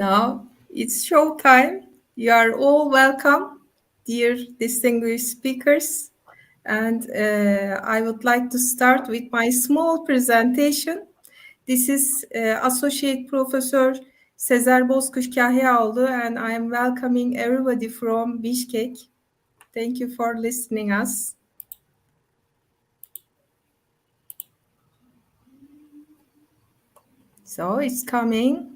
Now it's show time. You are all welcome, dear distinguished speakers. And I would like to start with my small presentation. This is Associate Professor Sezer Bozkuş Kahyaoğlu, and I am welcoming everybody from Bishkek. Thank you for listening us. So it's coming.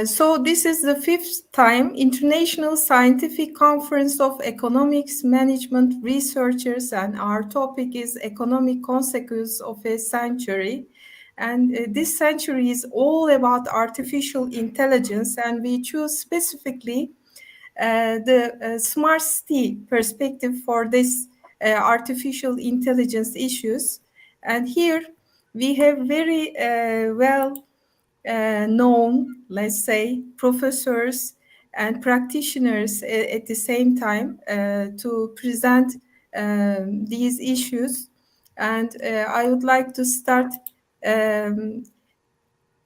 So this is the fifth time International Scientific Conference of Economics Management Researchers, and our topic is Economic Consequences of a Century. And this century is all about artificial intelligence, and we choose specifically the smart city perspective for this artificial intelligence issues. And here we have very known, let's say, professors and practitioners at the same time to present these issues. And I would like to start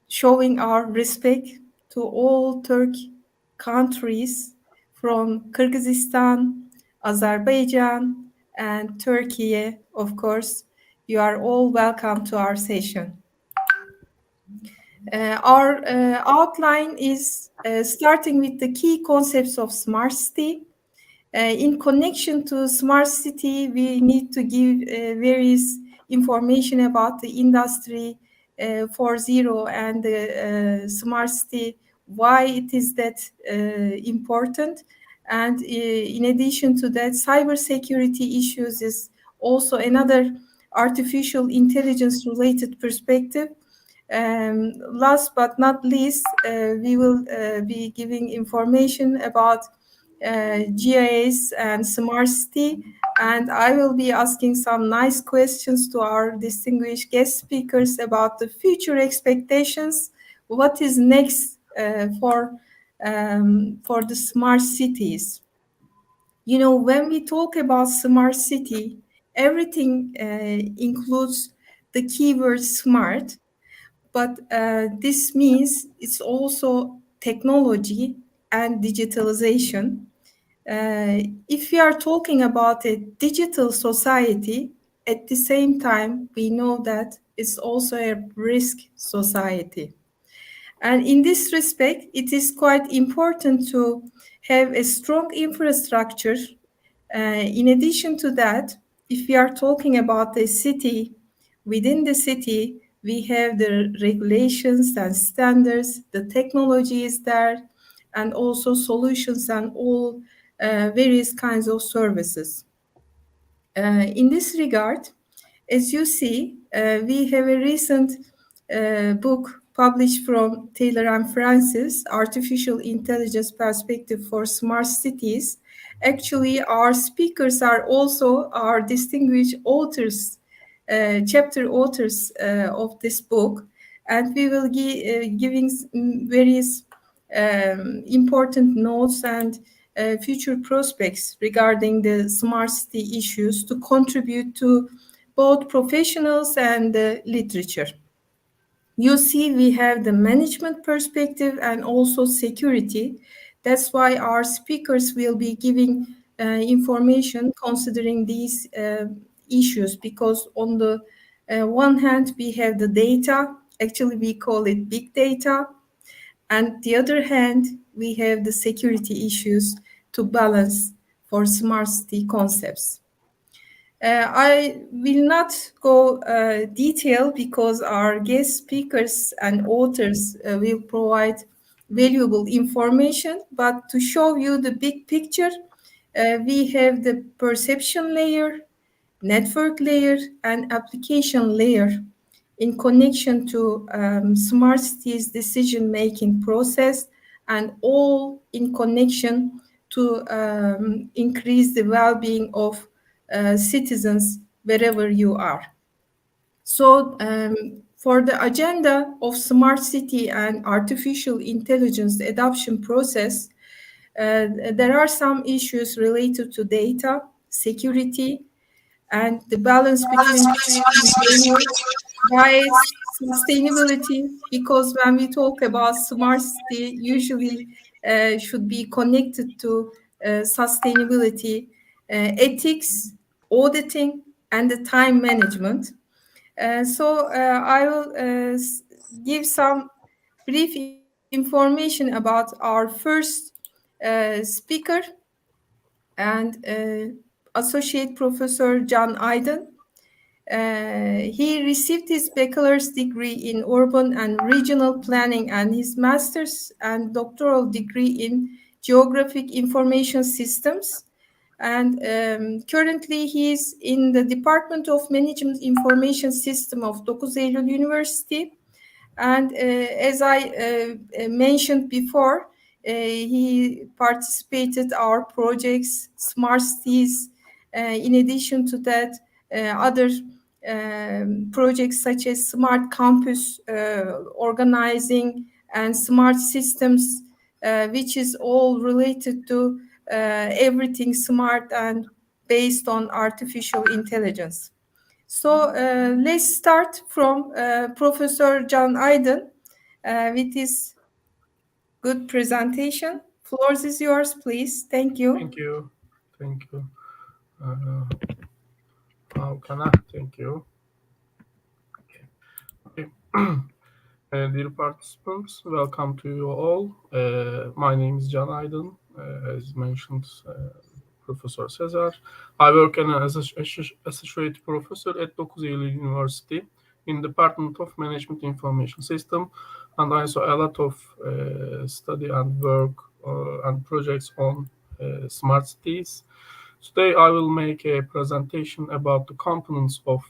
showing our respect to all Turkic countries from Kyrgyzstan, Azerbaijan, and Turkey, of course. You are all welcome to our session. Our outline is starting with the key concepts of smart city. In connection to smart city, we need to give various information about the industry 4.0 and the smart city, why it is that important. And in addition to that, cybersecurity issues is also another artificial intelligence related perspective. Last but not least, we will be giving information about GIS and smart city, and I will be asking some nice questions to our distinguished guest speakers about the future expectations. What is next for the smart cities? You know, when we talk about smart city, everything includes the keyword smart. But this means it's also technology and digitalization. If we are talking about a digital society, at the same time, we know that it's also a risk society. And in this respect, it is quite important to have a strong infrastructure. In addition to that, if we are talking about a city, within the city, we have the regulations and standards, the technology is there, and also solutions and all various kinds of services. In this regard, as you see, we have a recent book published from Taylor and Francis, Artificial Intelligence Perspective for Smart Cities. Actually, our speakers are also our distinguished authors, chapter authors of this book, and we will be giving various important notes and future prospects regarding the smart city issues to contribute to both professionals and the literature. You see, we have the management perspective and also security. That's why our speakers will be giving information considering these issues, because on the one hand, we have the data, actually we call it big data, and the other hand, we have the security issues to balance for smart city concepts. I will not go detail because our guest speakers and authors will provide valuable information, but to show you the big picture, we have the perception layer, network layer, and application layer in connection to smart cities decision-making process, and all in connection to increase the well-being of citizens wherever you are. So for the agenda of smart city and artificial intelligence adoption process, there are some issues related to data, security, and the balance between time and value, bias, sustainability, because when we talk about smart city, usually should be connected to sustainability, ethics, auditing, and the time management. I will give some brief information about our first speaker and Associate Professor John Aydın. He received his bachelor's degree in urban and regional planning and his master's and doctoral degree in geographic information systems. And currently, he is in the Department of Management Information System of 9 Eylül University. And as I mentioned before, he participated our projects, smart cities. In addition to that, other projects such as smart campus organizing and smart systems, which is all related to everything smart and based on artificial intelligence. Let's start from Professor Can Aydın with his good presentation. Floor is yours, please. Thank you. Thank you. Thank you. Uh, how can I thank you? Okay. Dear participants, welcome to you all. My name is Can Aydın, as mentioned, Professor Cesar. I work as an associate professor at 9 Eylül University in Department of Management Information System, and I saw a lot of study and work and projects on smart cities. Today, I will make a presentation about the components of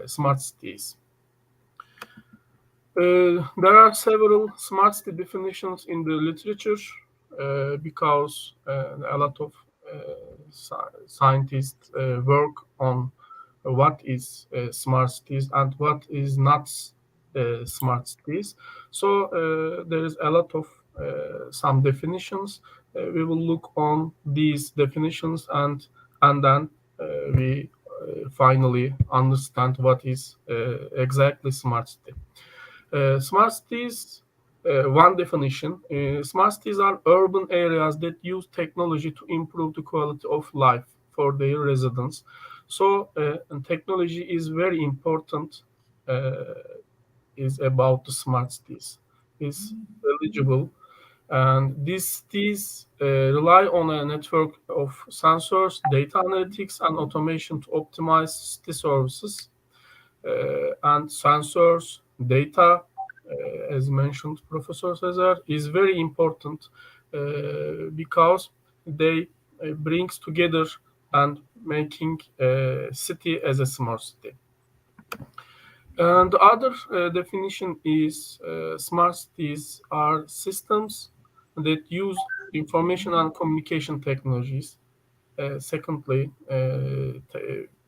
smart cities. There are several smart city definitions in the literature because a lot of scientists work on what is smart cities and what is not smart cities. So there is a lot of some definitions. We will look on these definitions and then we finally understand what is exactly smart city. Smart cities, one definition, smart cities are urban areas that use technology to improve the quality of life for their residents. So, and technology is very important, is about the smart cities, is eligible. And these cities rely on a network of sensors, data analytics, and automation to optimize city services and sensors, data, as mentioned, Professor Cesar, is very important because they brings together and making a city as a smart city. And the other definition is smart cities are systems that use information and communication technologies. Secondly,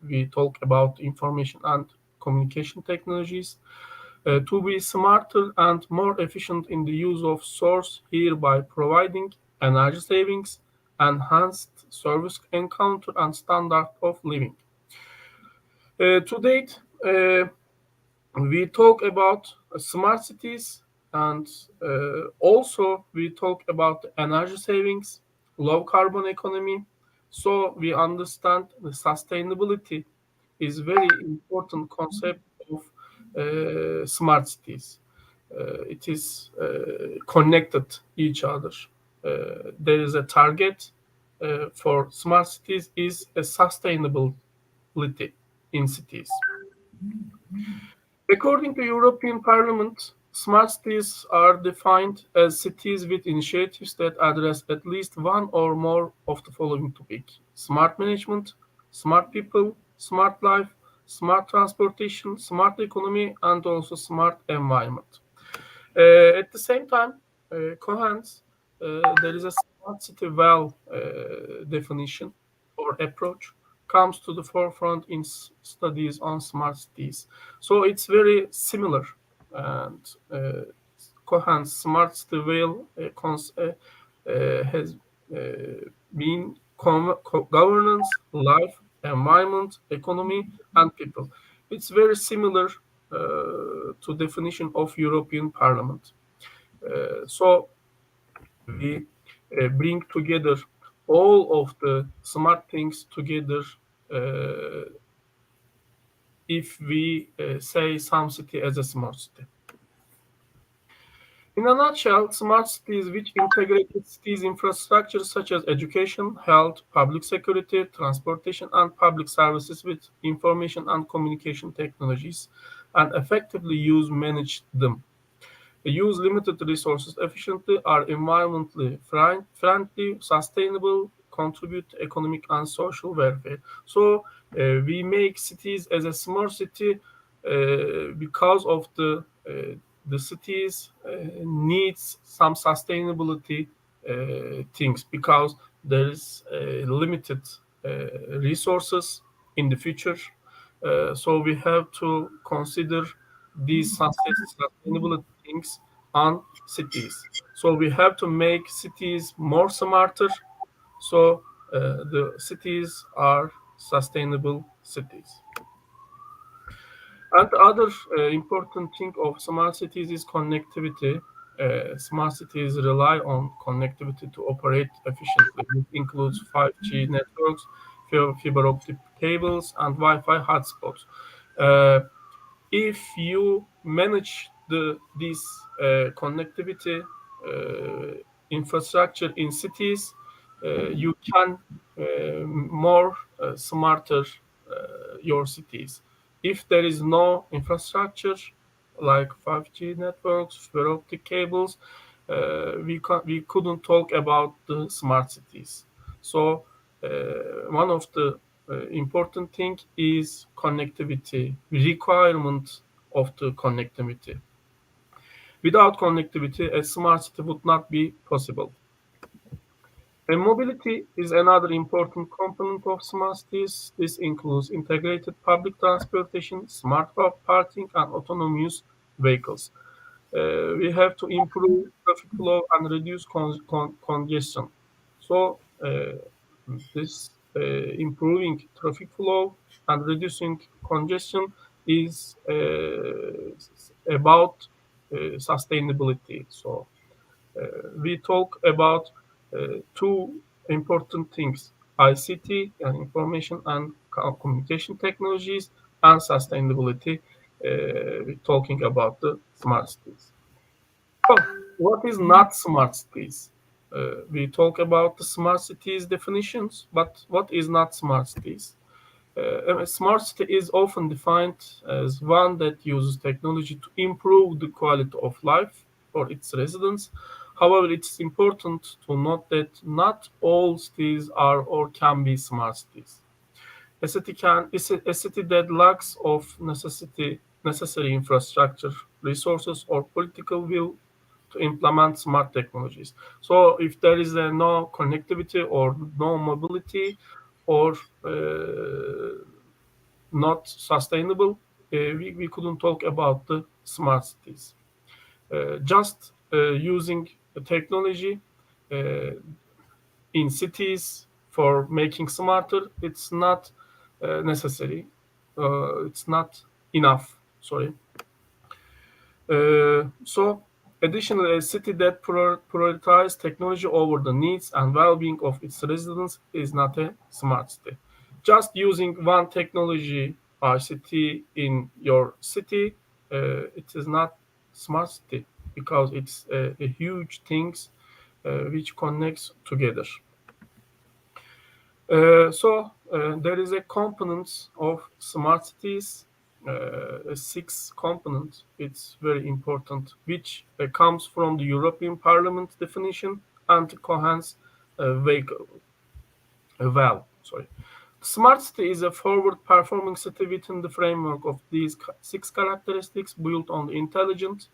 we talk about information and communication technologies to be smarter and more efficient in the use of source, hereby providing energy savings, enhanced service encounter, and standard of living. To date, we talk about smart cities and also we talk about energy savings, low carbon economy. So we understand the sustainability is very important concept of smart cities. It is connected each other. There is a target for smart cities is a sustainability in cities. According to European Parliament, smart cities are defined as cities with initiatives that address at least one or more of the following topics: smart management, smart people, smart life, smart transportation, smart economy, and also smart environment. At the same time, Cohen's, there is a smart city well definition or approach comes to the forefront in studies on smart cities. So it's very similar, and Cohen's smart city well has been governance, life, environment, economy, and people. It's very similar to definition of European Parliament. So we bring together all of the smart things together uh, if we say some city as a smart city. In a nutshell, smart cities which integrated cities infrastructure such as education, health, public security, transportation, and public services with information and communication technologies and effectively use manage them. Use limited resources efficiently, are environmentally friendly, sustainable, contribute to economic and social welfare. So we make cities as a smart city because of the cities needs some sustainability things because there is limited resources in the future. So we have to consider these sustainability things on cities. So we have to make cities more smarter. So the cities are sustainable cities. And the other important thing of smart cities is connectivity. Smart cities rely on connectivity to operate efficiently. It includes 5G networks, fiber optic cables, and Wi-Fi hotspots. Uh, if you manage this connectivity infrastructure in cities, you can more smarter your cities. If there is no infrastructure like 5G networks, fiber optic cables, we couldn't talk about the smart cities. So one of the important thing is connectivity, requirement of the connectivity. Without connectivity, a smart city would not be possible. And mobility is another important component of smart cities. This includes integrated public transportation, smart parking, and autonomous vehicles. We have to improve traffic flow and reduce congestion. So, this improving traffic flow and reducing congestion is about sustainability. So, we talk about two important things: ICT and information and communication technologies, and sustainability. We're talking about the smart cities. So, what is not smart cities? We talk about the smart cities definitions, but what is not smart cities? A smart city is often defined as one that uses technology to improve the quality of life for its residents. However, it's important to note that not all cities are or can be smart cities. A city can is a city that lacks of necessary infrastructure, resources, or political will to implement smart technologies. So, if there is no connectivity or no mobility, or not sustainable, we couldn't talk about the smart cities. Just using technology uh, in cities for making smarter, it's not necessary. It's not enough. Sorry. So, additionally, a city that prioritizes technology over the needs and well-being of its residents is not a smart city. Just using one technology ICT in your city, it is not smart city because it's a huge things which connects together. There is a component of smart cities, a six component. It's very important, which comes from the European Parliament definition and Cohen's vehicle, valve. Sorry. Smart city is a forward-performing city within the framework of these six characteristics built on intelligent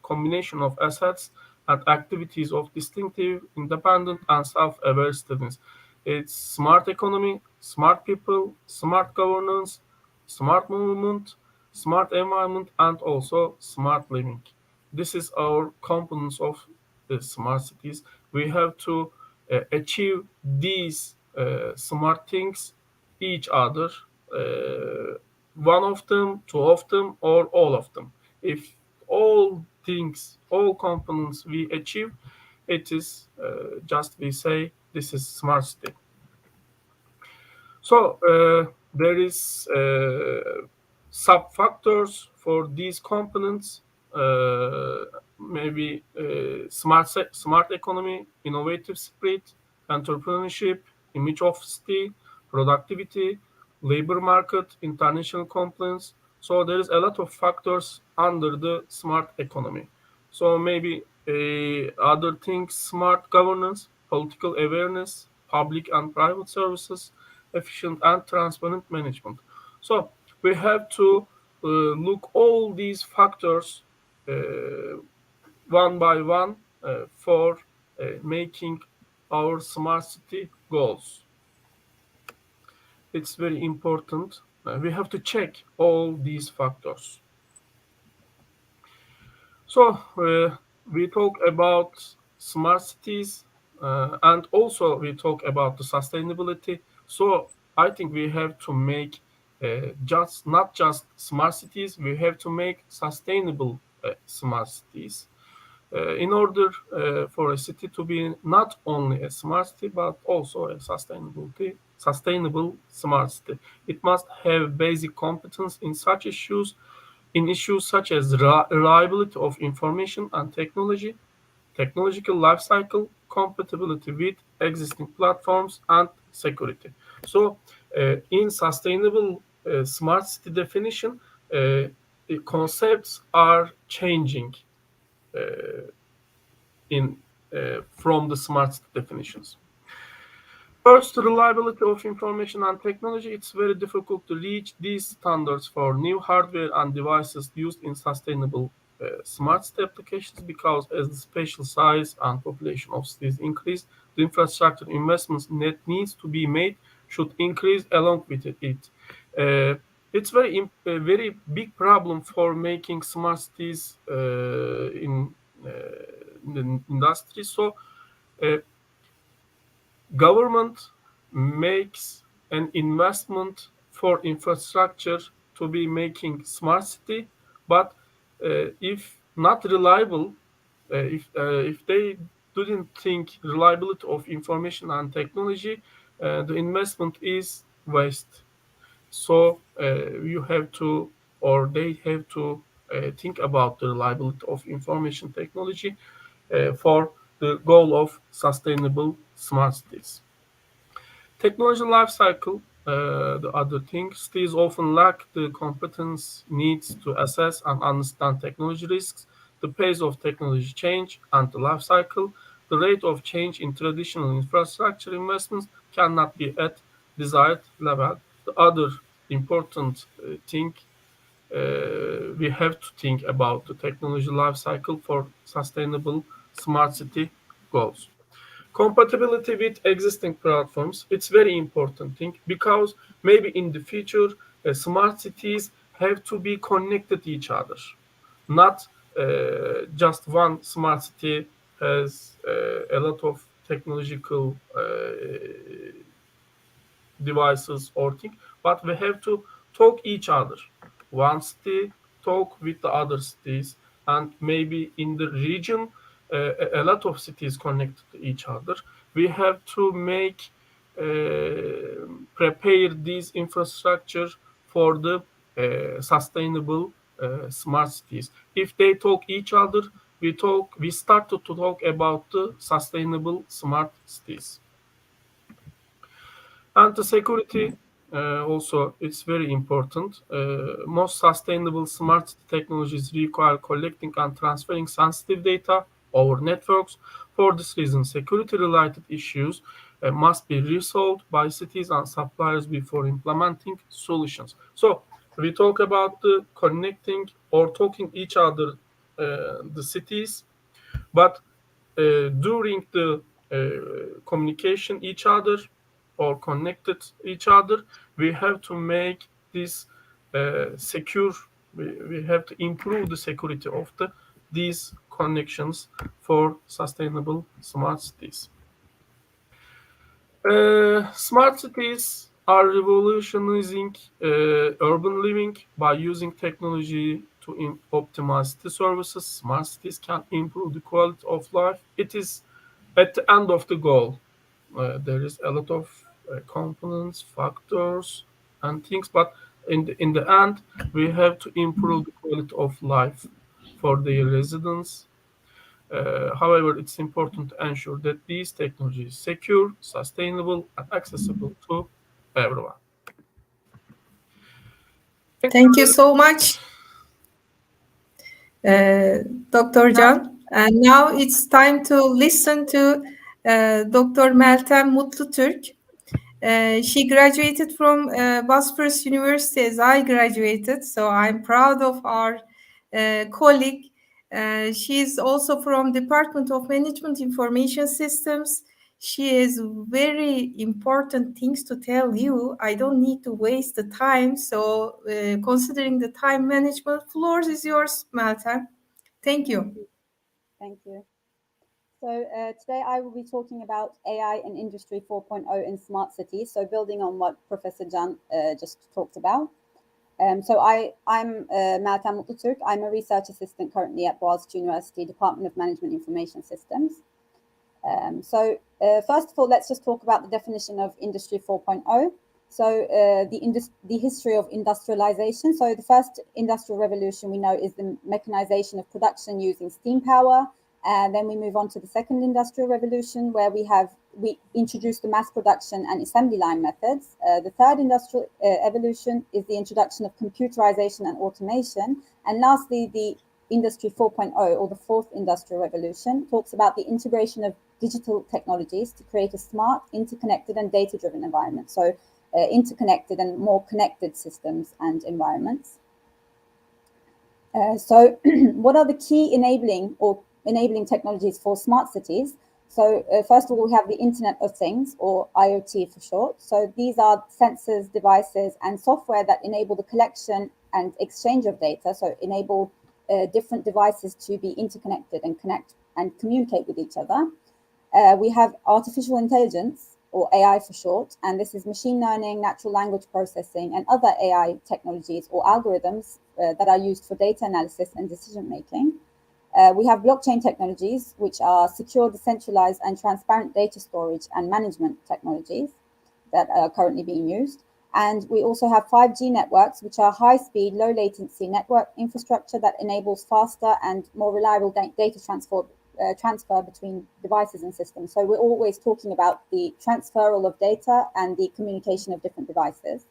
combination of assets and activities of distinctive, independent, and self-aware students. It's smart economy, smart people, smart governance, smart movement, smart environment, and also smart living. This is our components of the smart cities. We have to achieve these smart things each other, uh, one of them, two of them, or all of them. If all things, all components we achieve, it is just we say this is smart city. So there is sub factors for these components. Maybe smart economy, innovative spirit, entrepreneurship, image of city, productivity, labor market, international compliance. So there is a lot of factors under the smart economy. So maybe other things: smart governance, political awareness, public and private services, efficient and transparent management. So we have to look all these factors uh, one by one for making our smart city goals. It's very important. We have to check all these factors. So we talk about smart cities, and also we talk about the sustainability. So I think we have to make just not just smart cities. We have to make sustainable smart cities. In order for a city to be not only a smart city but also a sustainable smart city, it must have basic competence in issues such as reliability of information and technology, technological lifecycle, compatibility with existing platforms, and security. So, in sustainable smart city definition, the concepts are changing in from the smart city definitions. First, reliability of information and technology. It's very difficult to reach these standards for new hardware and devices used in sustainable smart city applications because as the spatial size and population of cities increase, the infrastructure investments that needs to be made should increase along with it. It's a very big problem for making smart cities uh, in the industry. So uh, government makes an investment for infrastructure to be making smart city, but if not reliable, if they didn't think reliability of information and technology, the investment is waste. So you have to, or they have to think about the reliability of information technology for the goal of sustainable smart cities. Technology lifecycle, the other thing, cities often lack the competence needs to assess and understand technology risks, the pace of technology change, and the life cycle. The rate of change in traditional infrastructure investments cannot be at desired level. The other important thing, we have to think about the technology life cycle for sustainable smart city goals. Compatibility with existing platforms, it's very important thing because maybe in the future smart cities have to be connected to each other, not just one smart city has a lot of technological devices or thing, but we have to talk each other. One city talk with the other cities, and maybe in the region, a lot of cities connected to each other. We have to make prepare these infrastructure for the sustainable smart cities. If they talk each other, we started to talk about the sustainable smart cities. And the security also it's very important. Most sustainable smart technologies require collecting and transferring sensitive data over networks. For this reason, security-related issues must be resolved by cities and suppliers before implementing solutions. So we talk about the connecting or talking each other, the cities, but during the communication each other or connected each other, we have to make this secure. We have to improve the security of these connections for sustainable smart cities. Smart cities are revolutionizing urban living by using technology to optimize city services. Smart cities can improve the quality of life. It is at the end of the goal. There is a lot of components, factors, and things, but in the end, we have to improve the quality of life for the residents. However, it's important to ensure that these technologies secure, sustainable, and accessible to everyone. Thank Thank you you. so much, uh, Dr. Can. And now it's time to listen to Dr. Meltem Mutlutürk. She graduated from Bosphorus University as I graduated, so I'm proud of our colleague. She's also from Department of Management Information Systems. She has very important things to tell you. I don't need to waste the time. So, considering the time management, floor is yours, Meltem. Thank Thank you. you. Thank you. So today I will be talking about AI and Industry 4.0 in smart cities. So building on what Professor Can just talked about. I'm Meltem Mutlutürk. I'm a research assistant currently at Boğaziçi University Department of Management Information Systems. First of all, let's just talk about the definition of Industry 4.0. The history of industrialization. So the first industrial revolution we know is the mechanization of production using steam power. And then we move on to the second industrial revolution, where we introduce the mass production and assembly line methods. The third industrial evolution is the introduction of computerization and automation. And lastly, the Industry 4.0, or the fourth industrial revolution, talks about the integration of digital technologies to create a smart, interconnected, and data-driven environment. So interconnected and more connected systems and environments. What are the key enabling technologies for smart cities? So first of all, we have the Internet of Things, or IoT for short. So these are sensors, devices, and software that enable the collection and exchange of data. So enable different devices to be interconnected and connect and communicate with each other. We have artificial intelligence, or AI for short, and this is machine learning, natural language processing, and other AI technologies or algorithms that are used for data analysis and decision making. We have blockchain technologies, which are secure, decentralized, and transparent data storage and management technologies that are currently being used. And we also have 5G networks, which are high-speed, low-latency network infrastructure that enables faster and more reliable data transfer between devices and systems. So we're always talking about the transferal of data and the communication of different devices.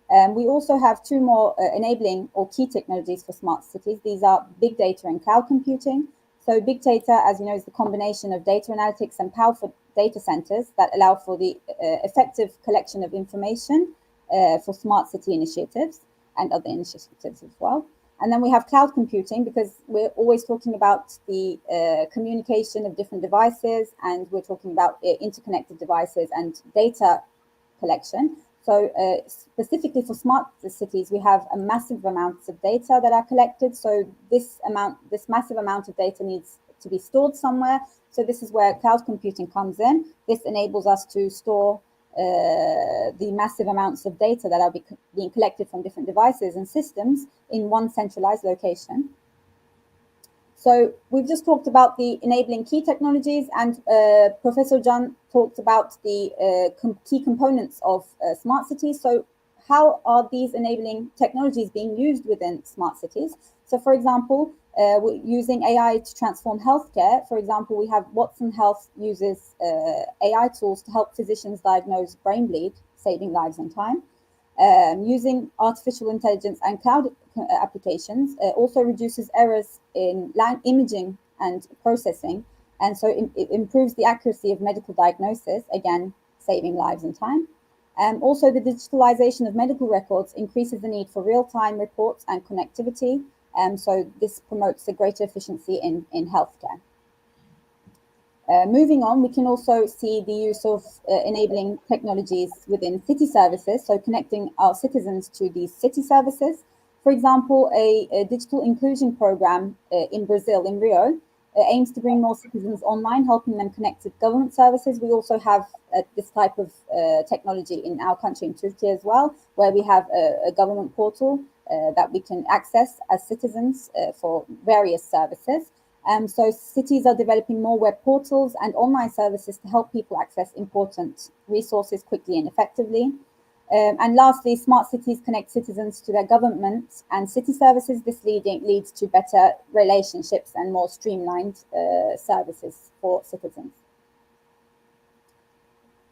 We also have two more enabling or key technologies for smart cities. These are big data and cloud computing. So big data, as you know, is the combination of data analytics and powerful data centers that allow for the effective collection of information for smart city initiatives and other initiatives as well. And then we have cloud computing, because we're always talking about the communication of different devices, and we're talking about interconnected devices and data collection. So specifically for smart cities, we have a massive amounts of data that are collected. So this massive amount of data needs to be stored somewhere. So this is where cloud computing comes in. This enables us to store the massive amounts of data that are being collected from different devices and systems in one centralized location. So we've just talked about the enabling key technologies, and Professor Can talked about the key components of smart cities. So how are these enabling technologies being used within smart cities? So for example, we're using AI to transform healthcare. For example, we have Watson Health uses AI tools to help physicians diagnose brain bleed, saving lives and time. Using artificial intelligence and cloud applications also reduces errors in imaging and processing, and so it improves the accuracy of medical diagnosis, again saving lives and time. Also, the digitalization of medical records increases the need for real-time reports and connectivity, so this promotes a greater efficiency in healthcare. Moving on, we can also see the use of enabling technologies within city services, so connecting our citizens to these city services. For example, a digital inclusion program in Brazil, in Rio, aims to bring more citizens online, helping them connect with government services. We also have this type of technology in our country, in Turkey as well, where we have a government portal that we can access as citizens for various services. So cities are developing more web portals and online services to help people access important resources quickly and effectively. And lastly, smart cities connect citizens to their government and city services. This leads to better relationships and more streamlined services for citizens.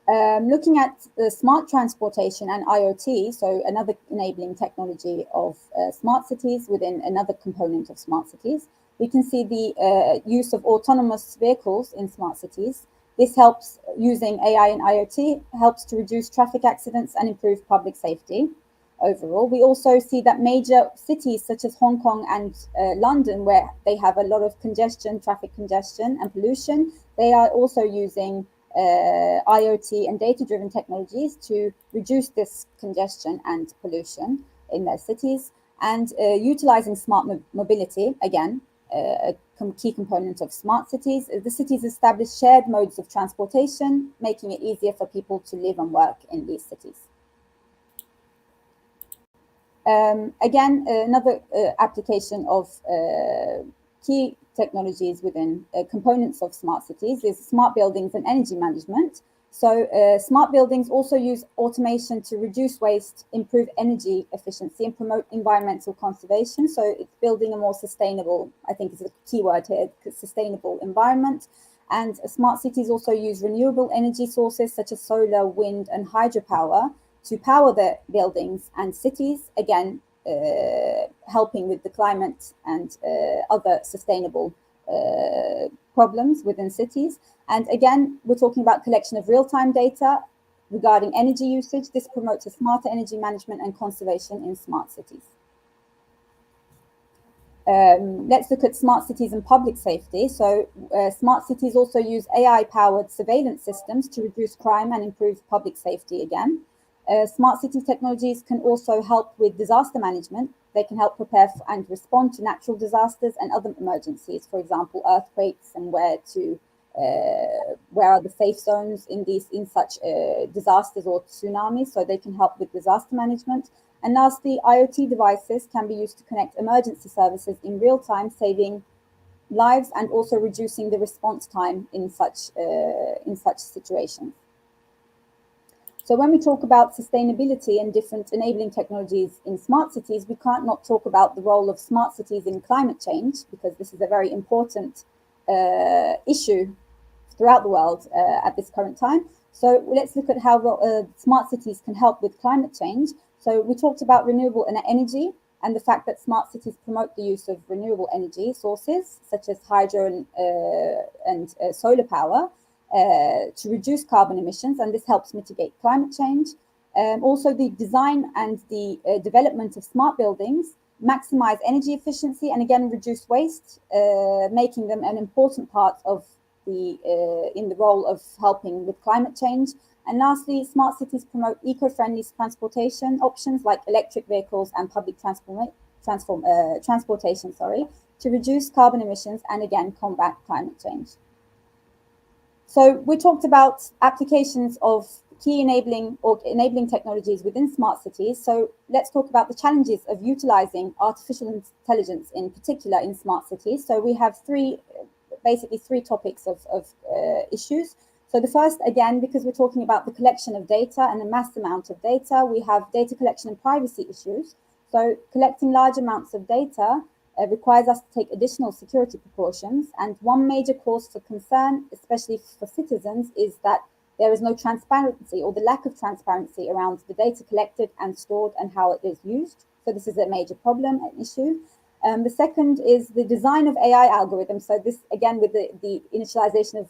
Looking at the smart transportation and IoT, so another enabling technology of smart cities within another component of smart cities, we can see the use of autonomous vehicles in smart cities. This helps, using AI and IoT, helps to reduce traffic accidents and improve public safety overall. We also see that major cities such as Hong Kong and London, where they have a lot of congestion, traffic congestion and pollution, they are also using IoT and data-driven technologies to reduce this congestion and pollution in their cities, and utilizing smart mobility, again, a key component of smart cities. The cities establish shared modes of transportation, making it easier for people to live and work in these cities. Again, another application of key technologies within components of smart cities is smart buildings and energy management. So smart buildings also use automation to reduce waste, improve energy efficiency, and promote environmental conservation. So it's building a more sustainable, I think is the key word here, sustainable environment. And smart cities also use renewable energy sources such as solar, wind, and hydropower to power their buildings and cities, again, helping with the climate and other sustainable problems within cities. And again, we're talking about collection of real-time data regarding energy usage. This promotes a smarter energy management and conservation in smart cities. Let's look at smart cities and public safety. So smart cities also use AI-powered surveillance systems to reduce crime and improve public safety again. Smart city technologies can also help with disaster management. They can help prepare and respond to natural disasters and other emergencies, for example, earthquakes, and where are the safe zones in such disasters or tsunamis, so they can help with disaster management. And lastly, IoT devices can be used to connect emergency services in real time, saving lives and also reducing the response time in such situations. So when we talk about sustainability and different enabling technologies in smart cities, we can't not talk about the role of smart cities in climate change, because this is a very important issue throughout the world at this current time. So let's look at how smart cities can help with climate change. So we talked about renewable energy and the fact that smart cities promote the use of renewable energy sources such as hydro and solar power to reduce carbon emissions, and this helps mitigate climate change. Also, the design and the development of smart buildings maximize energy efficiency and again reduce waste, making them an important part of in the role of helping with climate change. And lastly, smart cities promote eco-friendly transportation options like electric vehicles and public transportation, to reduce carbon emissions and again combat climate change. So we talked about applications of key enabling technologies within smart cities. So let's talk about the challenges of utilizing artificial intelligence in particular in smart cities. So we have basically three topics of issues. So the first, again, because we're talking about the collection of data and a mass amount of data, we have data collection and privacy issues. So collecting large amounts of data requires us to take additional security precautions. And one major cause for concern, especially for citizens, is that there is no transparency or the lack of transparency around the data collected and stored and how it is used. So this is a major problem, an issue. The second is the design of AI algorithms. So this, again, with the initialization of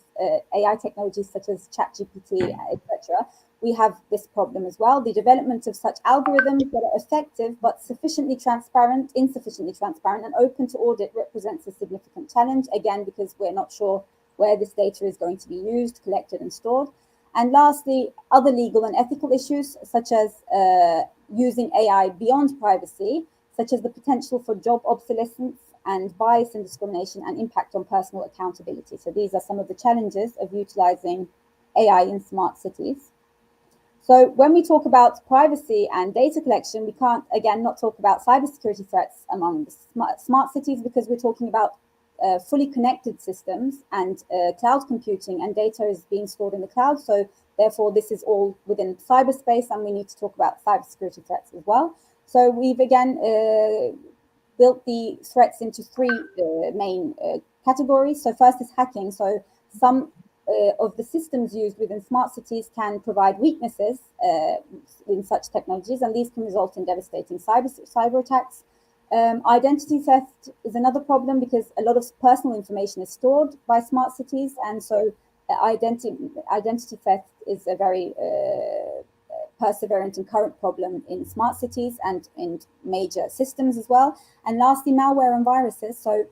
AI technologies such as ChatGPT, etc., we have this problem as well. The development of such algorithms that are effective but insufficiently transparent, and open to audit represents a significant challenge, again, because we're not sure where this data is going to be used, collected, and stored. And lastly, other legal and ethical issues, such as using AI beyond privacy, such as the potential for job obsolescence and bias and discrimination and impact on personal accountability. So these are some of the challenges of utilizing AI in smart cities. So when we talk about privacy and data collection, we can't, again, not talk about cybersecurity threats among the smart cities, because we're talking about fully connected systems and cloud computing, and data is being stored in the cloud. So therefore, this is all within cyberspace, and we need to talk about cybersecurity threats as well. So we've, again, built the threats into three main categories. So first is hacking. So some of the systems used within smart cities can provide weaknesses in such technologies, and these can result in devastating cyber attacks. Identity theft is another problem, because a lot of personal information is stored by smart cities, and so identity theft is a very perseverant and current problem in smart cities and in major systems as well. And lastly, malware and viruses. So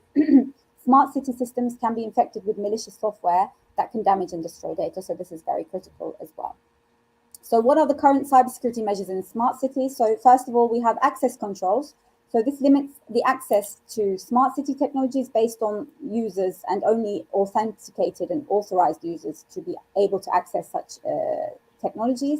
smart city systems can be infected with malicious software that can damage and destroy data. So this is very critical as well. So what are the current cybersecurity measures in smart cities? So first of all, we have access controls. So this limits the access to smart city technologies based on users, and only authenticated and authorized users to be able to access such technologies.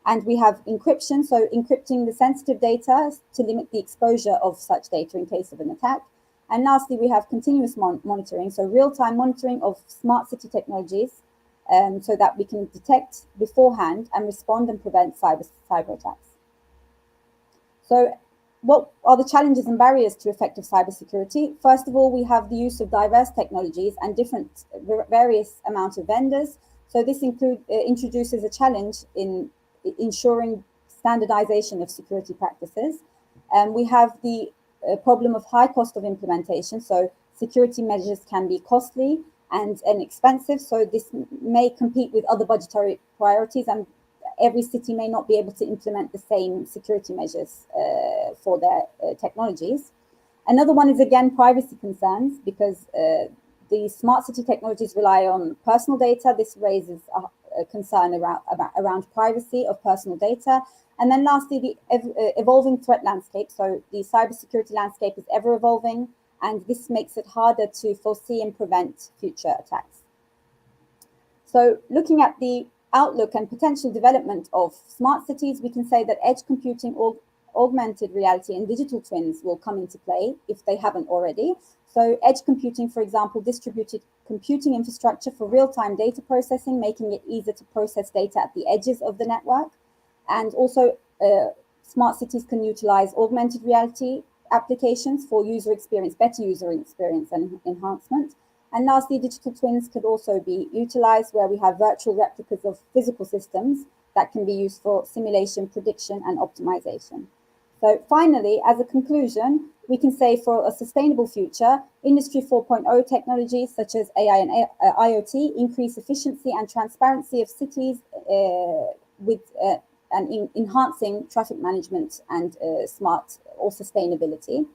And we have encryption, so encrypting the sensitive data to limit the exposure of such data in case of an attack. And lastly, we have continuous monitoring, so real-time monitoring of smart city technologies, so that we can detect beforehand and respond and prevent cyber attacks. So what are the challenges and barriers to effective cybersecurity? First of all, we have the use of diverse technologies and various amounts of vendors. So this introduces a challenge in ensuring standardization of security practices. We have the problem of high cost of implementation. So security measures can be costly and expensive. So this may compete with other budgetary priorities, and every city may not be able to implement the same security measures for their technologies. Another one is, again, privacy concerns, because the smart city technologies rely on personal data. This raises a concern around privacy of personal data. And then lastly, the evolving threat landscape. So the cybersecurity landscape is ever evolving, and this makes it harder to foresee and prevent future attacks. So looking at the outlook and potential development of smart cities, we can say that edge computing, augmented reality, and digital twins will come into play if they haven't already. So edge computing, for example, distributed computing infrastructure for real-time data processing, making it easier to process data at the edges of the network. And also smart cities can utilize augmented reality applications for better user experience and enhancement. And lastly, digital twins could also be utilized, where we have virtual replicas of physical systems that can be used for simulation, prediction, and optimization. So finally, as a conclusion, we can say for a sustainable future, Industry 4.0 technologies such as AI and IoT increase efficiency and transparency of cities and enhancing traffic management and smart or sustainability.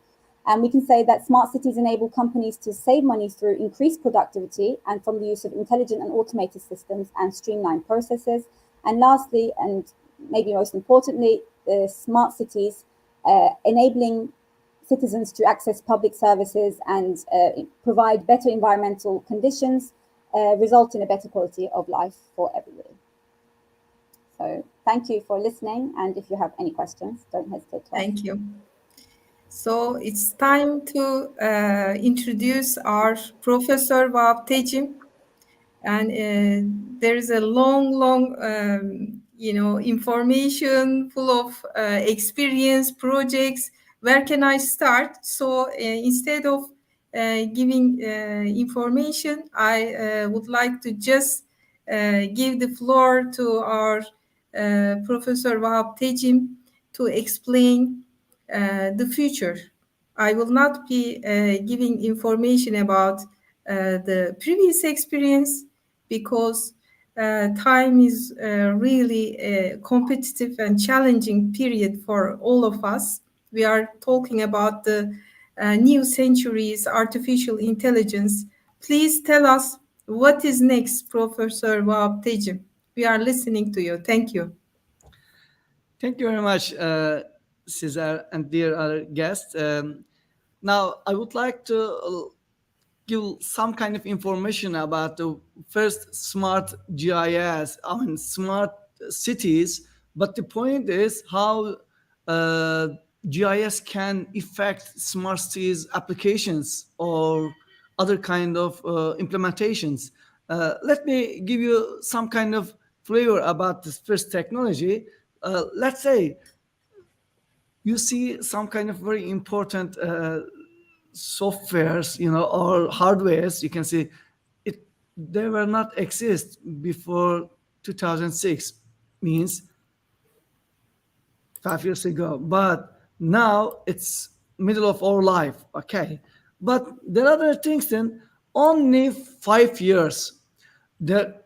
And we can say that smart cities enable companies to save money through increased productivity and from the use of intelligent and automated systems and streamlined processes. And lastly, and maybe most importantly, smart cities enabling citizens to access public services and provide better environmental conditions, result in a better quality of life for everybody. So thank you for listening. And if you have any questions, don't hesitate to ask. Thank you. So it's time to introduce our Professor Vahap Tecim. And there is a long, information full of experience, projects. Where can I start? So instead of giving information, I would like to just give the floor to our Professor Vahap Tecim to explain the future. I will not be giving information about the previous experience, because time is really a competitive and challenging period for all of us. We are talking about the new century's artificial intelligence. Please tell us what is next, Professor Vahap Tecim. We are listening to you. Thank you. Thank you very much, Cesar and dear other guests. Now, I would like to give some kind of information about the first smart GIS, I mean smart cities. But the point is how uh, GIS can affect smart cities applications or other kind of implementations. Let me give you some kind of flavor about this first technology. Let's say you see some kind of very important softwares, or hardwares. You can see it. They were not exist before 2006, means 5 years ago. But now it's middle of our life. Okay, but there are other things. Then only 5 years, the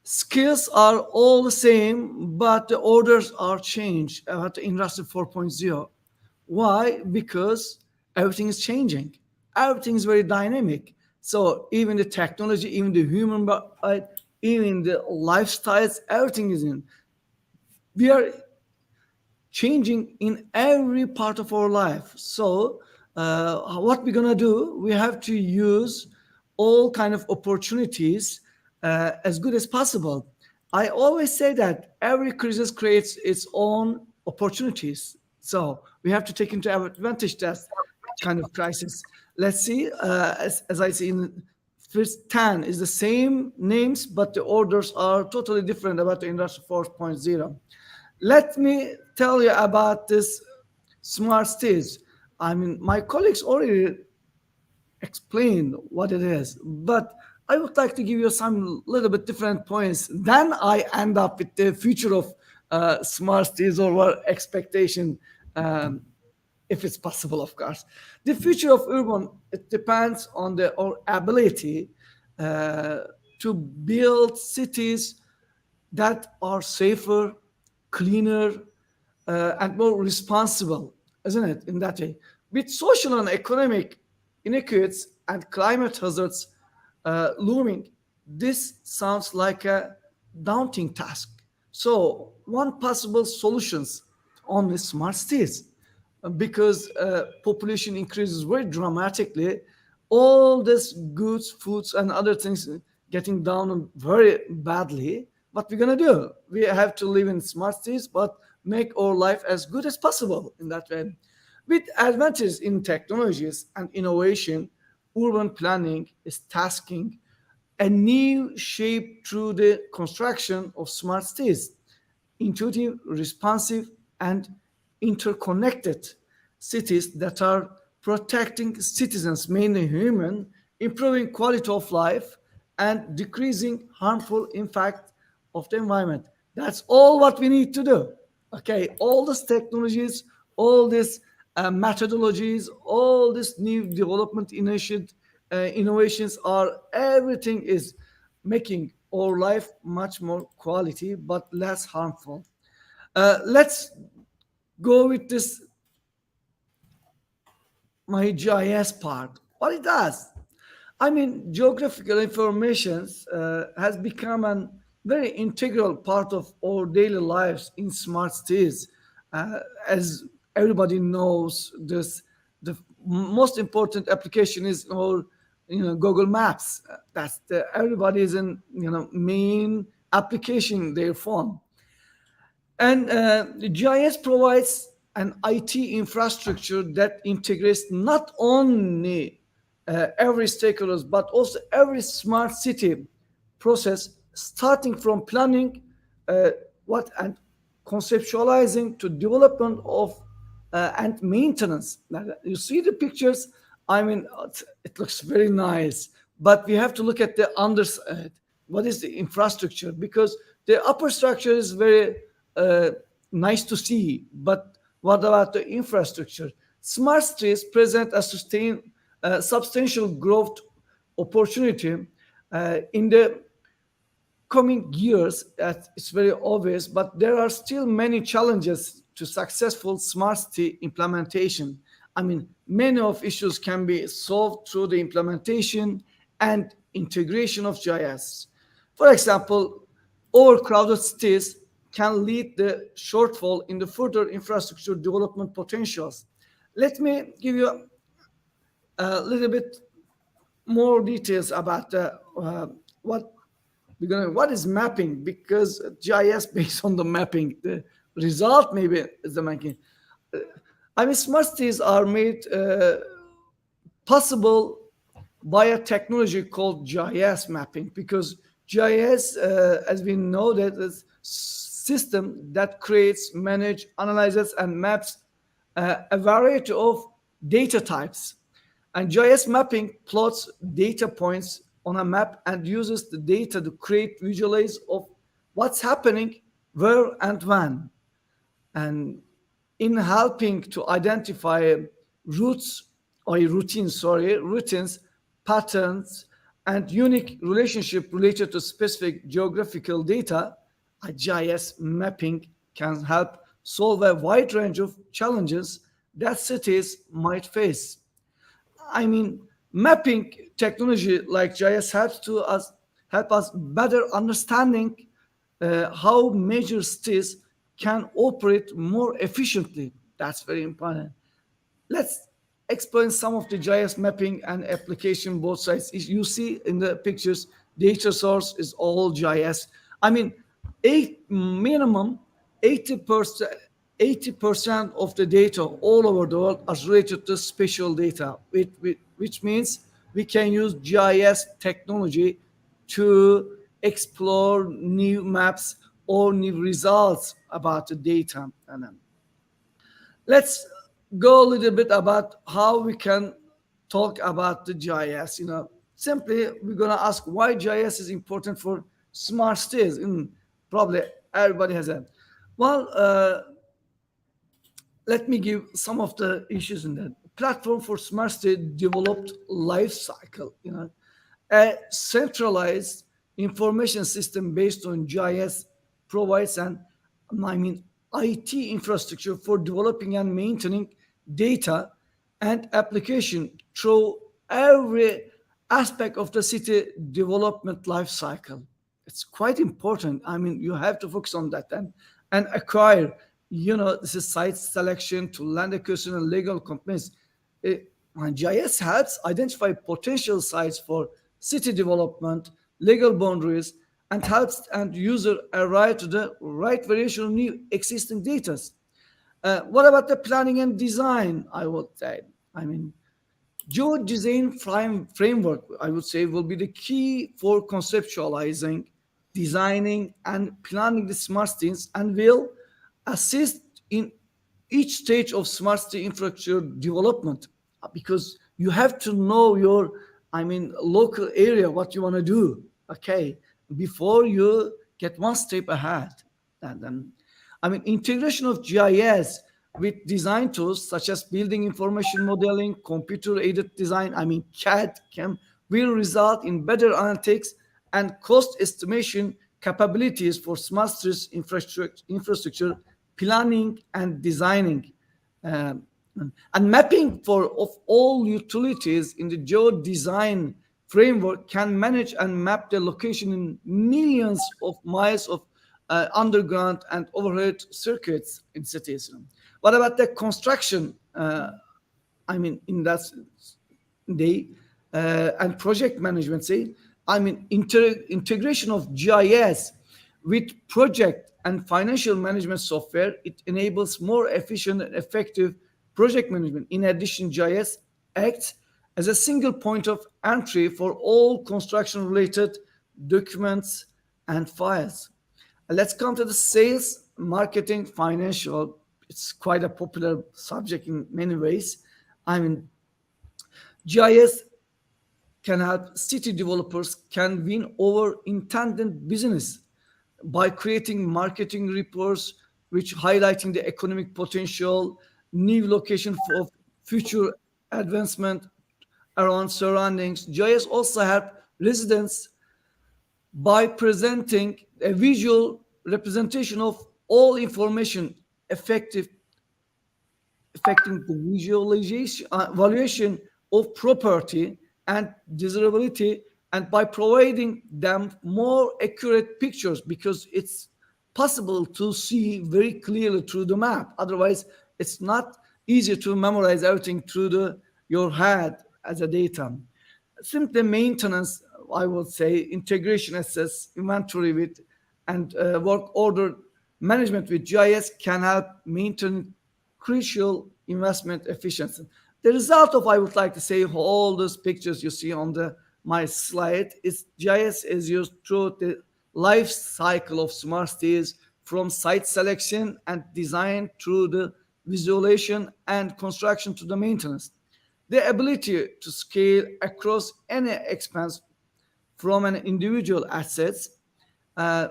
skills are all the same, but the orders are changed about the industry 4.0. Why? Because everything is changing. Everything is very dynamic. So even the technology, even the human, even the lifestyles, everything is in. We are changing in every part of our life. So what we're gonna do, we have to use all kind of opportunities as good as possible. I always say that every crisis creates its own opportunities. So we have to take into advantage that kind of crisis. Let's see, as I see in first 10 is the same names, but the orders are totally different about the industry 4.0. Let me tell you about this smart stage. I mean, my colleagues already explained what it is, but I would like to give you some little bit different points. Then I end up with the future of smart cities or what expectation, if it's possible, of course. The future of urban, it depends on our ability uh, to build cities that are safer, cleaner, and more responsible, isn't it? In that way, with social and economic inequities and climate hazards looming, this sounds like a daunting task. So, one possible solutions on smart cities, because population increases very dramatically, all this goods, foods, and other things getting down very badly. What we're gonna do? We have to live in smart cities, but make our life as good as possible in that way. With advances in technologies and innovation, urban planning is tasking a new shape through the construction of smart cities, intuitive, responsive, and interconnected cities that are protecting citizens, mainly human, improving quality of life, and decreasing harmful impact of the environment. That's all what we need to do. Okay, all these technologies, all these methodologies, all this new development innovations are everything is making our life much more quality but less harmful. Let's go with this my GIS part. What it does? I mean, geographical information has become a very integral part of our daily lives in smart cities. As everybody knows, this the most important application is our, Google Maps. That's the everybody's in main application their phone. And the GIS provides an IT infrastructure that integrates not only every stakeholders but also every smart city process, starting from planning, uh, what and conceptualizing to development of and maintenance. Now, you see the pictures. I mean, it looks very nice, but we have to look at the underside. What is the infrastructure? Because the upper structure is very uh, nice to see, but what about the infrastructure? Smart cities present a substantial growth opportunity in the coming years. That it's very obvious, but there are still many challenges to successful smart city implementation. I mean, many of issues can be solved through the implementation and integration of GIS. For example, overcrowded cities can lead the shortfall in the further infrastructure development potentials. Let me give you a little bit more details about what what is mapping, because GIS based on the mapping, the result maybe is the mapping. I mean, smart cities are made possible by a technology called GIS mapping, because GIS, as we know, that is system that creates, manage, analyzes, and maps a variety of data types. And GIS mapping plots data points on a map and uses the data to create visualize of what's happening, where and when. And in helping to identify routes or routines, sorry, routines, patterns, and unique relationship related to specific geographical data, a GIS mapping can help solve a wide range of challenges that cities might face. I mean, mapping technology like GIS help us better understanding how major cities can operate more efficiently. That's very important. Let's explain some of the GIS mapping and application both sides. You see in the pictures, data source is all GIS. I mean, minimum 80%, 80% of the data all over the world are related to spatial data, which means we can use GIS technology to explore new maps or new results about the data. And let's go a little bit about how we can talk about the GIS. Simply we're gonna ask why GIS is important for smart cities. Probably everybody has that. Well, let me give some of the issues in that. Platform for smart city developed life cycle. A centralized information system based on GIS provides IT infrastructure for developing and maintaining data and application through every aspect of the city development life cycle. It's quite important. I mean, you have to focus on that and acquire. This is site selection to land acquisition and legal complaints. And GIS helps identify potential sites for city development, legal boundaries, and helps end user arrive to the right variation of new existing data. What about the planning and design? I would say, geo-design framework, I would say, will be the key for conceptualizing, designing, and planning the smart cities, and will assist in each stage of smart city infrastructure development, because you have to know your local area, what you want to do, okay, before you get one step ahead. And then integration of GIS with design tools such as building information modeling, computer aided design, CAD, will result in better analytics and cost estimation capabilities for smart cities infrastructure planning and designing. And mapping of all utilities in the geo-design framework can manage and map the location in millions of miles of underground and overhead circuits in cities. What about the construction? In that day and project management, integration of GIS with project and financial management software, it enables more efficient and effective project management. In addition, GIS acts as a single point of entry for all construction related documents and files. Let's come to the sales, marketing, financial. It's quite a popular subject in many ways. GIS can help city developers can win over intended business by creating marketing reports which highlighting the economic potential, new location for future advancement around surroundings. GIS also help residents by presenting a visual representation of all information affecting the visualization, valuation of property and desirability, and by providing them more accurate pictures, because it's possible to see very clearly through the map. Otherwise, it's not easy to memorize everything through your head. as a data. Simply maintenance, I would say, integration assess, inventory with, and work order management with GIS can help maintain crucial investment efficiency. The result of, I would like to say, all those pictures you see on the my slide is GIS is used through the life cycle of smart cities, from site selection and design through the visualization and construction to the maintenance. The ability to scale across any expense from an individual assets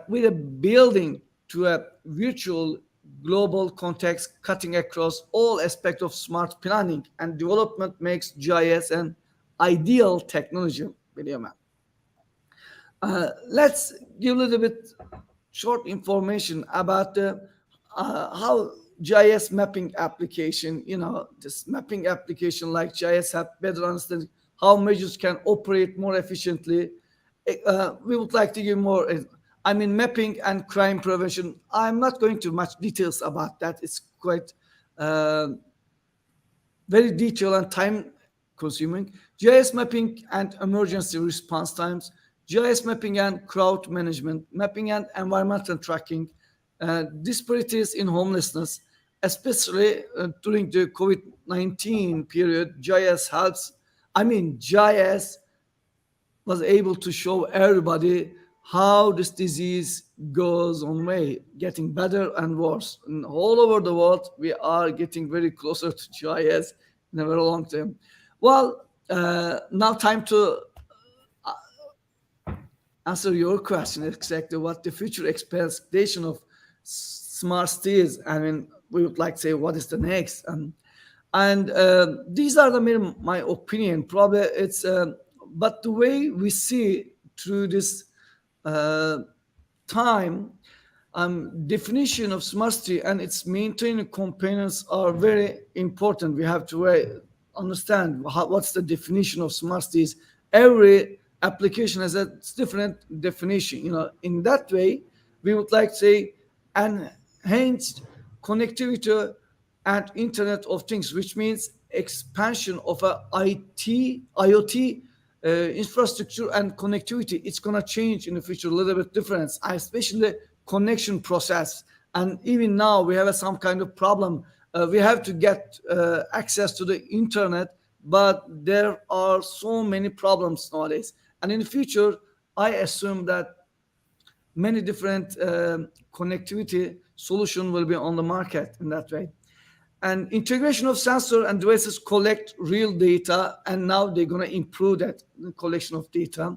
with a building to a virtual global context cutting across all aspects of smart planning and development makes GIS an ideal technology. William. Let's give a little bit short information about the how GIS mapping application, this mapping application like GIS have better understand how measures can operate more efficiently. We would like to give more, I mean, mapping and crime prevention. I'm not going to much details about that. It's quite uh, very detailed and time consuming. GIS mapping and emergency response times, GIS mapping and crowd management, mapping and environmental tracking, disparities in homelessness, especially during the COVID-19 period. GIS helps. I mean, GIS was able to show everybody how this disease goes on way, getting better and worse. And all over the world, we are getting very closer to GIS in a very long time. Well, now time to answer your question exactly what the future expectation of smart cities. I mean, we would like to say what is the next, and these are the my opinion. Probably it's, but the way we see through this uh, time, definition of smart city and its maintaining components are very important. We have to understand what's the definition of smart cities. Every application has a different definition. In that way, we would like to say enhanced connectivity and Internet of Things, which means expansion of a IoT infrastructure and connectivity. It's going to change in the future a little bit different, especially connection process. And even now we have some kind of problem. We have to get access to the internet, but there are so many problems nowadays. And in the future, I assume that many different connectivity solution will be on the market in that way. And integration of sensor and devices collect real data, and now they're going to improve that collection of data.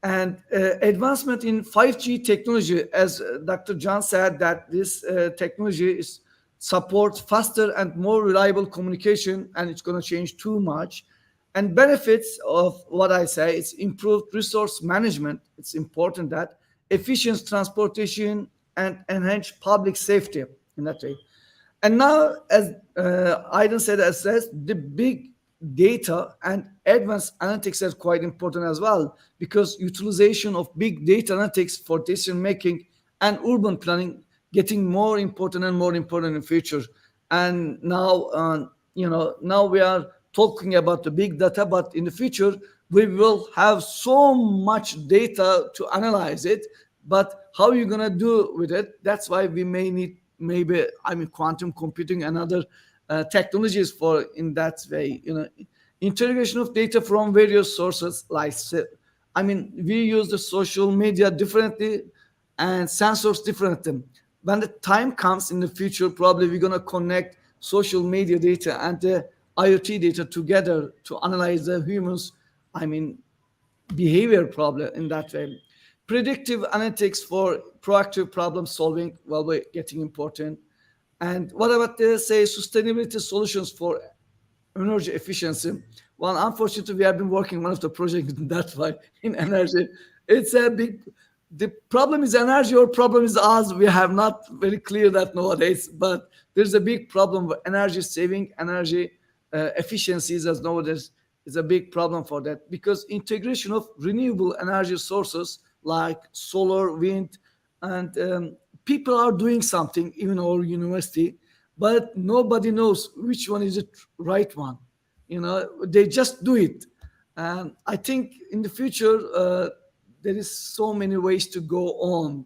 And advancement in 5G technology, as Dr. John said, that this technology is supports faster and more reliable communication, and it's going to change too much. And benefits of what I say, it's improved resource management. It's important that efficient transportation and enhanced public safety in that way. And now, as Aydın said, the big data and advanced analytics are quite important as well, because utilization of big data analytics for decision making and urban planning getting more important and more important in the future. And now, now we are talking about the big data, but in the future we will have so much data to analyze it. But how are you gonna do with it? That's why we may need maybe quantum computing and other technologies for in that way. Integration of data from various sources like we use the social media differently and sensors differently. When the time comes in the future, probably we're going to connect social media data and the IoT data together to analyze the humans behavior problem in that way. Predictive analytics for proactive problem solving will be getting important. And what about the say sustainability solutions for energy efficiency? Well, unfortunately, we have been working one of the projects in that way in energy. It's a big. The problem is energy or problem is us. We have not very clear that nowadays, but there's a big problem with energy saving, energy efficiencies as nowadays is a big problem for that, because integration of renewable energy sources like solar, wind, and people are doing something, even our university, but nobody knows which one is the right one. They just do it. And I think in the future, there is so many ways to go on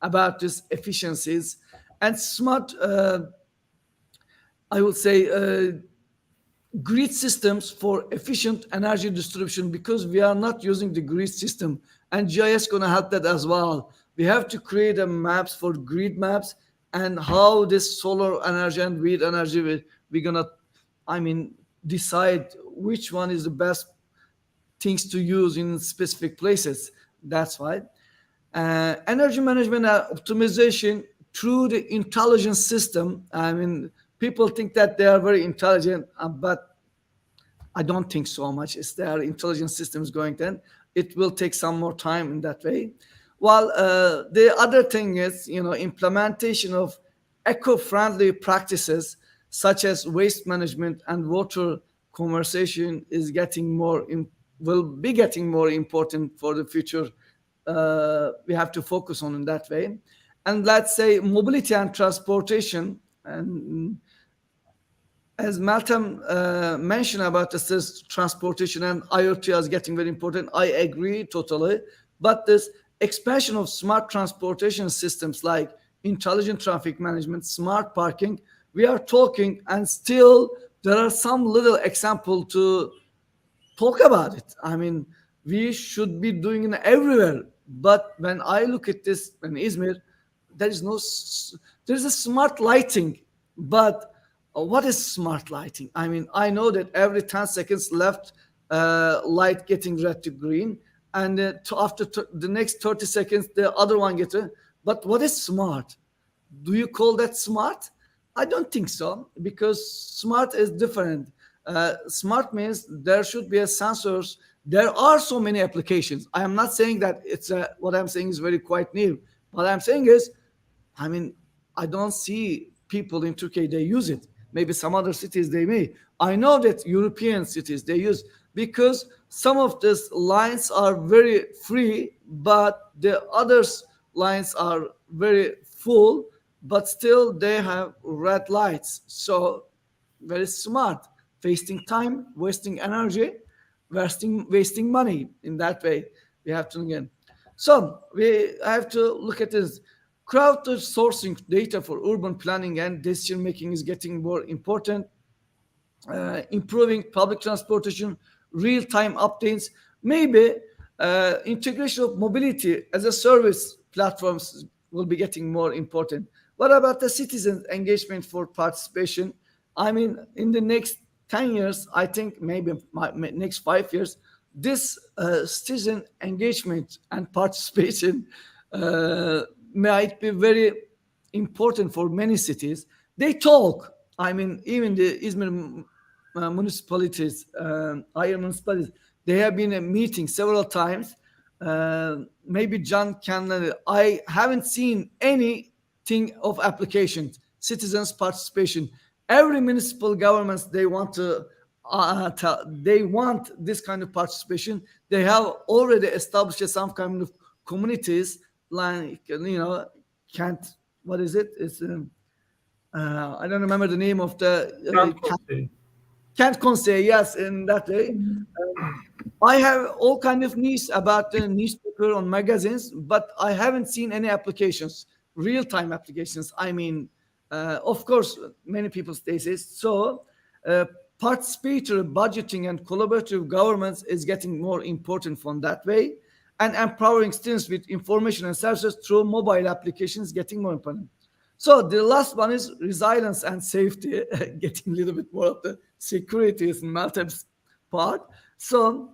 about these efficiencies and smart, I would say, grid systems for efficient energy distribution, because we are not using the grid system, and GIS going to help that as well. We have to create a maps for grid maps, and how this solar energy and wind energy we're going to, I mean, decide which one is the best things to use in specific places. That's why energy management and optimization through the intelligence system. I mean, people think that they are very intelligent, but I don't think so much. It's their intelligence systems going then. It will take some more time in that way. While the other thing is, implementation of eco-friendly practices such as waste management and water conservation is getting will be getting more important for the future. We have to focus on in that way. And let's say mobility and transportation, and as Malcolm mentioned about this transportation and IoT is getting very important, I agree totally. But this expansion of smart transportation systems like intelligent traffic management, smart parking, we are talking, and still there are some little example to talk about it. I mean, we should be doing it everywhere. But when I look at this in Izmir, there is there's a smart lighting, but what is smart lighting? I mean, I know that every 10 seconds left light getting red to green, and after the next 30 seconds, the other one gets it. But what is smart? Do you call that smart? I don't think so, because smart is different. Smart means there should be a sensors. There are so many applications. I am not saying that what I'm saying is very quite new. What I'm saying is, I mean, I don't see people in Turkey, they use it. Maybe some other cities they may. I know that European cities they use, because some of these lines are very free, but the others lines are very full, but still they have red lights. So very smart, wasting time, wasting energy, wasting money in that way. We have to again. So we have to look at this. Crowdsourcing data for urban planning and decision making is getting more important. Improving public transportation, real-time updates, maybe integration of mobility as a service platforms will be getting more important. What about the citizen engagement for participation? I mean, in the next 10 years, I think maybe next 5 years, this citizen engagement and participation might be very important for many cities. They talk. I mean, even the Izmir municipalities, higher municipalities, they have been a meeting several times. Maybe John can. I haven't seen anything of applications, citizens participation. Every municipal governments they want to. They want this kind of participation. They have already established some kind of communities, like can't, what is it? It's I don't remember the name of the can't conseil. Yes, in that way. I have all kind of news about the newspaper on magazines, but I haven't seen any applications, real time applications. I mean, of course, many people say this. So, participatory budgeting and collaborative governments is getting more important from that way, and empowering students with information and services through mobile applications getting more important. So the last one is resilience and safety, getting a little bit more of the security is Maltab's part. So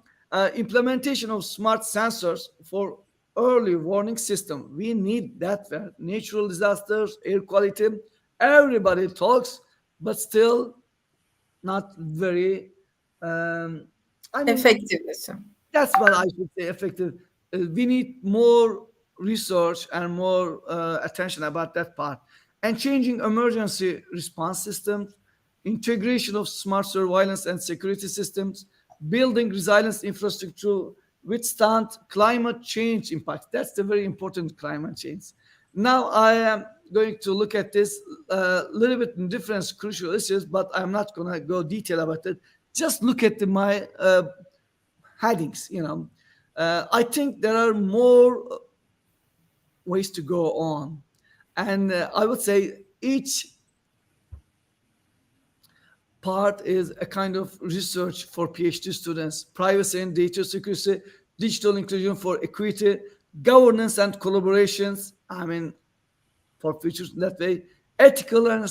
implementation of smart sensors for early warning system. We need that. Natural disasters, air quality, everybody talks, but still not very, I mean, Effective. that's what I should say, effective. We need more research and more attention about that part. And changing emergency response systems, integration of smart surveillance and security systems, building resilience infrastructure to withstand climate change impact. That's the very important climate change. Now, going to look at this a little bit in different crucial issues, but I'm not going to go detail about it. Just look at my headings. I think there are more ways to go on, and I would say each part is a kind of research for PhD students: privacy and data security, digital inclusion for equity, governance and collaborations. I mean, for futures that way, ethical and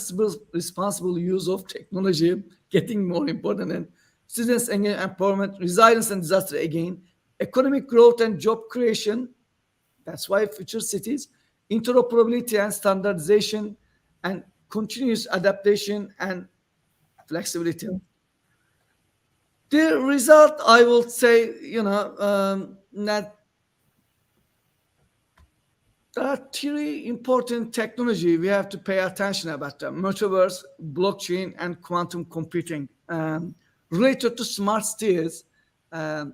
responsible use of technology, getting more important, and students empowerment, resilience and disaster again, economic growth and job creation. That's why future cities, interoperability and standardization, and continuous adaptation and flexibility. The result, I will say, that there are three important technology we have to pay attention about them: metaverse, blockchain, and quantum computing. Related to smart cities, um,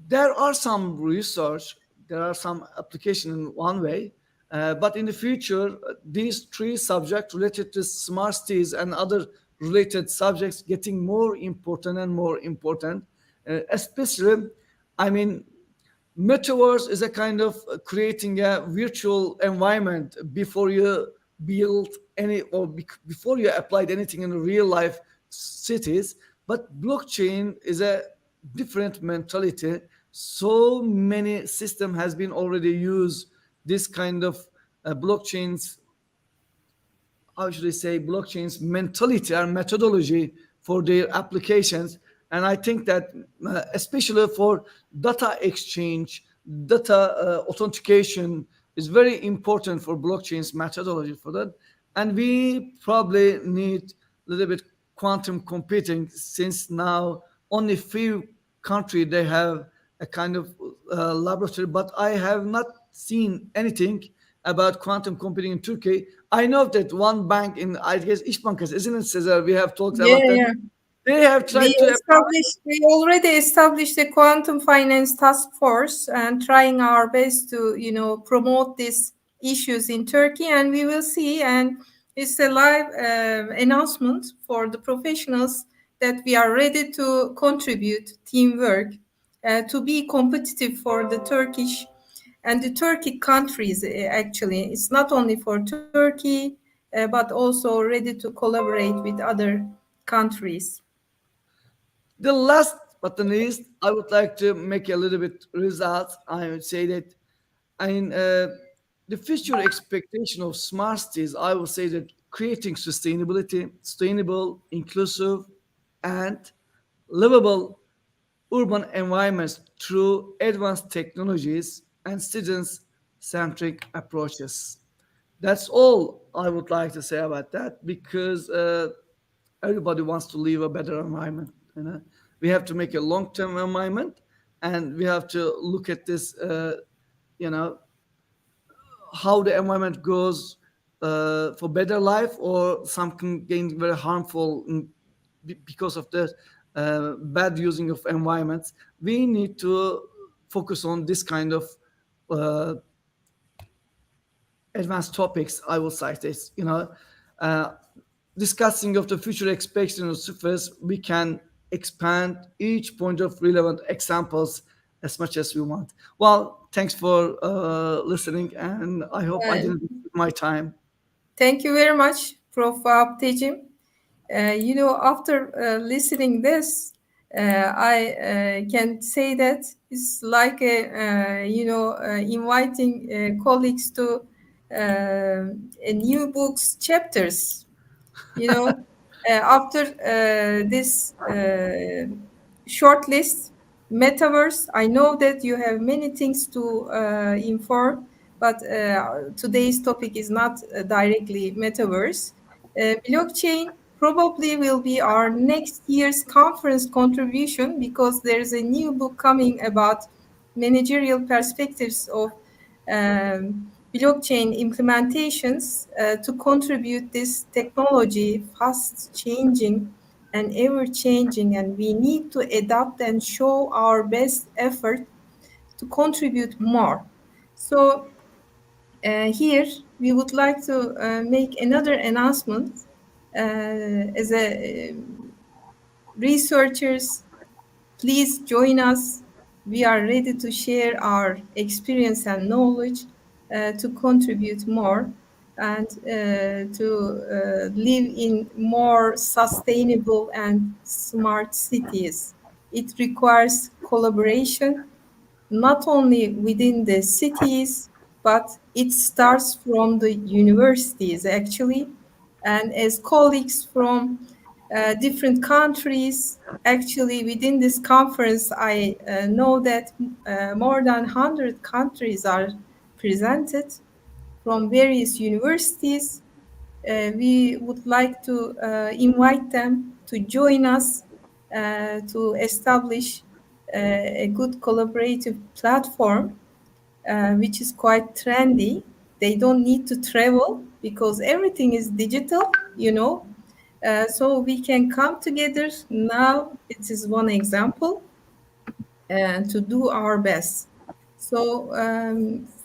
there are some research, there are some application in one way, but in the future, these three subjects related to smart cities and other related subjects getting more important and more important, especially, I mean, metaverse is a kind of creating a virtual environment before you build any, or before you applied anything in real life cities. But blockchain is a different mentality. So many system has been already used this kind of blockchains, how should I say, blockchain's mentality or methodology for their applications. And I think that especially for data exchange, data authentication is very important for blockchain's methodology for that. And we probably need a little bit quantum computing, since now only few country they have a kind of laboratory, but I have not seen anything about quantum computing in Turkey. I know that one bank in, I guess, İş Bankası, isn't it, Cesar? We have talked Yeah, about that. yeah. They have tried to apply. We already established a quantum finance task force and trying our best to, promote these issues in Turkey, and we will see. And it's a live announcement for the professionals that we are ready to contribute teamwork to be competitive for the Turkish and the Turkic countries. Actually, it's not only for Turkey, but also ready to collaborate with other countries. The last but the least, I would like to make a little bit results. I would say that, I mean, the future expectation of smart cities, I would say that creating sustainable, inclusive, and livable urban environments through advanced technologies and student-centric approaches. That's all I would like to say about that, because everybody wants to live a better environment. We have to make a long-term environment, and we have to look at this. You know how the environment goes for better life, or something getting very harmful because of the bad using of environments. We need to focus on this kind of uh, advanced topics. I will cite this. Uh, Discussing of the future expectation of surface, we can expand each point of relevant examples as much as we want. Well, thanks for listening, and I hope I Uh, didn't waste my time. Thank you very much, Prof. Abtecim. After listening this, I can say that it's like inviting colleagues to a new books chapters. After this short list, metaverse, I know that you have many things to inform, but today's topic is not directly metaverse. Blockchain probably will be our next year's conference contribution, because there's a new book coming about managerial perspectives of blockchain implementations to contribute this technology fast changing and ever changing, and we need to adapt and show our best effort to contribute more. So here we would like to make another announcement as a researchers. Please join us. We are ready to share our experience and knowledge to contribute more and to live in more sustainable and smart cities. It requires collaboration, not only within the cities, but it starts from the universities actually. And as colleagues from different countries, actually within this conference, I know that more than 100 countries are presented from various universities. We would like to invite them to join us to establish a good collaborative platform, which is quite trendy. They don't need to travel because everything is digital. So we can come together. Now, it is one example to do our best. So,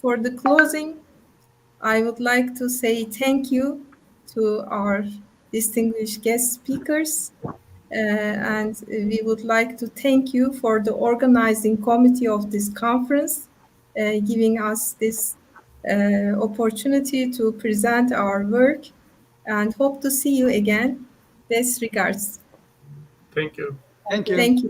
for the closing, I would like to say thank you to our distinguished guest speakers. And we would like to thank you for the organizing committee of this conference, giving us this opportunity to present our work, and hope to see you again. Best regards. Thank you. Thank you. Thank you.